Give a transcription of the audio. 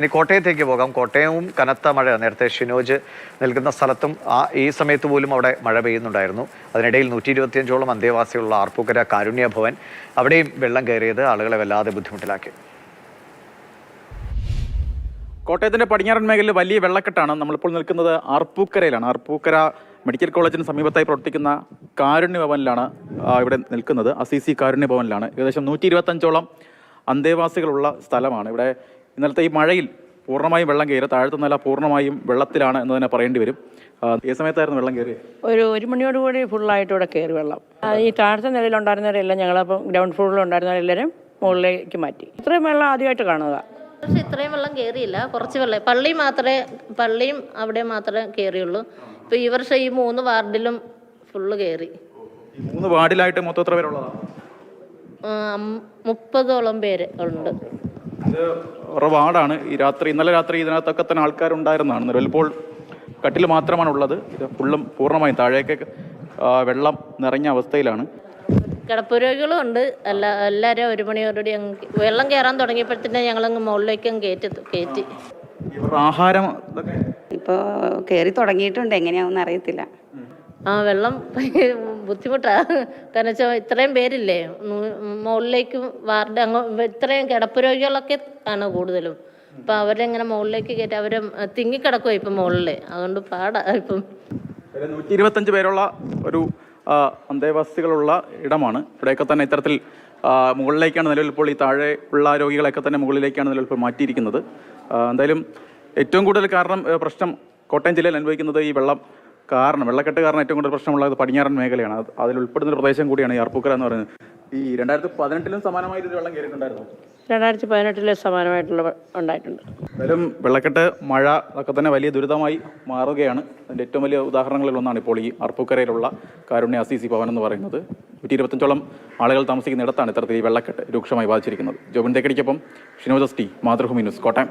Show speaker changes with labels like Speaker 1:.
Speaker 1: ഇനി കോട്ടയത്തേക്ക് പോകാം. കോട്ടയവും കനത്ത മഴ. നേരത്തെ ഷിനോജ് നിൽക്കുന്ന സ്ഥലത്തും ഈ സമയത്ത് പോലും അവിടെ മഴ പെയ്യുന്നുണ്ടായിരുന്നു. അതിനിടയിൽ 125ഓളം അന്തേവാസികളുള്ള ആർപ്പൂക്കര കാരുണ്യ ഭവൻ, അവിടെയും വെള്ളം കയറിയത് ആളുകളെ വല്ലാതെ ബുദ്ധിമുട്ടിലാക്കി.
Speaker 2: കോട്ടയത്തിന്റെ പടിഞ്ഞാറൻ മേഖലയിൽ വലിയ വെള്ളക്കെട്ടാണ്. നമ്മളിപ്പോൾ നിൽക്കുന്നത് ആർപ്പൂക്കരയിലാണ്. ആർപ്പൂക്കര മെഡിക്കൽ കോളേജിന് സമീപത്തായി പ്രവർത്തിക്കുന്ന കാരുണ്യ ഭവനിലാണ് ഇവിടെ നിൽക്കുന്നത്. അസീസി കാരുണ്യ ഭവനിലാണ്. ഏകദേശം 125ഓളം അന്തേവാസികളുള്ള സ്ഥലമാണ്. ഇവിടെ ഇന്നലത്തെ ഈ മഴയിൽ പൂർണ്ണമായും വെള്ളം കയറി. താഴത്തെ നില പൂർണ്ണമായും വെള്ളത്തിലാണ് എന്ന് തന്നെ പറയേണ്ടി വരും. ഈ സമയത്തായിരുന്നു വെള്ളം കയറി.
Speaker 3: ഒരു മണിയോടുകൂടി ഫുള്ളായിട്ട് ഇവിടെ കയറി വെള്ളം. ഈ താഴത്തെ നിലയിലുണ്ടായിരുന്നവരെല്ലാം ഞങ്ങളപ്പം ഗ്രൗണ്ട് ഫ്ലോറിലുണ്ടായിരുന്നവരെല്ലാവരും മുകളിലേക്ക് മാറ്റി. ഇത്രയും വെള്ളം ആദ്യമായിട്ട് കാണുക.
Speaker 4: പക്ഷെ ഇത്രയും വെള്ളം കയറിയില്ല, കുറച്ച് വെള്ളം. പള്ളിയും അവിടെ മാത്രമേ കയറിയുള്ളൂ. ഇപ്പൊ ഈ വർഷം ഈ 3 വാർഡിലും ഫുള്ള് കയറി.
Speaker 2: 3 വാർഡിലായിട്ട് മൊത്തം എത്ര പേരുള്ളതാണ്?
Speaker 4: 30ഓളം പേര് ഉണ്ട്.
Speaker 2: ഇത് ഒരു വാർഡാണ്. ഇന്നലെ രാത്രി ഇതിനകത്തൊക്കെ തന്നെ ആൾക്കാരുണ്ടായിരുന്നതാണ്. നിലവിലിപ്പോൾ കട്ടിൽ മാത്രമാണ് ഉള്ളത്. ഇത് ഫുള്ളും പൂർണ്ണമായും താഴേക്ക് വെള്ളം നിറഞ്ഞ അവസ്ഥയിലാണ്.
Speaker 4: കിടപ്പ് രോഗികളും ഉണ്ട്. എല്ലാവരും 1 മണിയോടുകൂടി വെള്ളം കയറാൻ തുടങ്ങിയപ്പോഴത്തേന് ഞങ്ങളങ്ങ് മുകളിലേക്ക് കയറ്റി.
Speaker 2: ആഹാരം
Speaker 5: ഇപ്പോൾ കയറി തുടങ്ങിയിട്ടുണ്ട്, എങ്ങനെയാണെന്ന് അറിയത്തില്ല.
Speaker 4: വെള്ളം ബുദ്ധിമുട്ടാണ്. കാരണം വെച്ചാൽ ഇത്രയും പേരില്ലേ, മുകളിലേക്ക് വാർഡ് ഇത്രയും കിടപ്പ് രോഗികളൊക്കെ ആണ് കൂടുതലും. അപ്പം അവരെങ്ങനെ മുകളിലേക്ക് കയറ്റി അവർ തിങ്ങിക്കിടക്കുക ഇപ്പം മുകളിൽ. അതുകൊണ്ട് പാടാ. ഇപ്പം
Speaker 2: 125 പേരുള്ള ഒരു അന്തേവാസികളുള്ള ഇടമാണ്. ഇവിടെയൊക്കെ തന്നെ ഇത്തരത്തിൽ മുകളിലേക്കാണ് നിലവിൽ ഇപ്പോൾ ഈ താഴെ ഉള്ള രോഗികളെയൊക്കെ തന്നെ മുകളിലേക്കാണ് നിലവിൽ ഇപ്പോൾ മാറ്റിയിരിക്കുന്നത്. എന്തായാലും ഏറ്റവും കൂടുതൽ പ്രശ്നം കോട്ടയം ജില്ലയിൽ അനുഭവിക്കുന്നത് ഈ വെള്ളക്കെട്ട് കാരണം ഏറ്റവും കൂടുതൽ പ്രശ്നമുള്ളത് പടിഞ്ഞാറൻ മേഖലയാണ്. അതിൽ ഉൾപ്പെടുന്ന ഒരു പ്രദേശം കൂടിയാണ് ഈ ആർപ്പൂക്കര എന്ന് പറയുന്നത്. ഈ 2018 സമാനമായി ഇത് വെള്ളം കയറിയിട്ടുണ്ടായിരുന്നു.
Speaker 3: 2018 സമാനമായിട്ടുള്ള ഉണ്ടായിട്ടുണ്ട്.
Speaker 2: എന്തായാലും വെള്ളക്കെട്ട്, മഴ ഒക്കെ തന്നെ വലിയ ദുരിതമായി മാറുകയാണ്. അതിൻ്റെ ഏറ്റവും വലിയ ഉദാഹരണങ്ങളിൽ ഒന്നാണ് ഇപ്പോൾ ഈ ആർപ്പൂക്കരയിലുള്ള കാരുണ്യ അസീസി ഭവൻ എന്ന് പറയുന്നത്. 125ഓളം ആളുകൾ താമസിക്കുന്ന ഇടത്താണ് ഇത്തരത്തിൽ ഈ വെള്ളക്കെട്ട് രൂക്ഷമായി ബാധിച്ചിരിക്കുന്നത്. ജോബിൻ തേക്കടിക്കൊപ്പം ഷിനോജ്, മാതൃഭൂമി ന്യൂസ്, കോട്ടയം.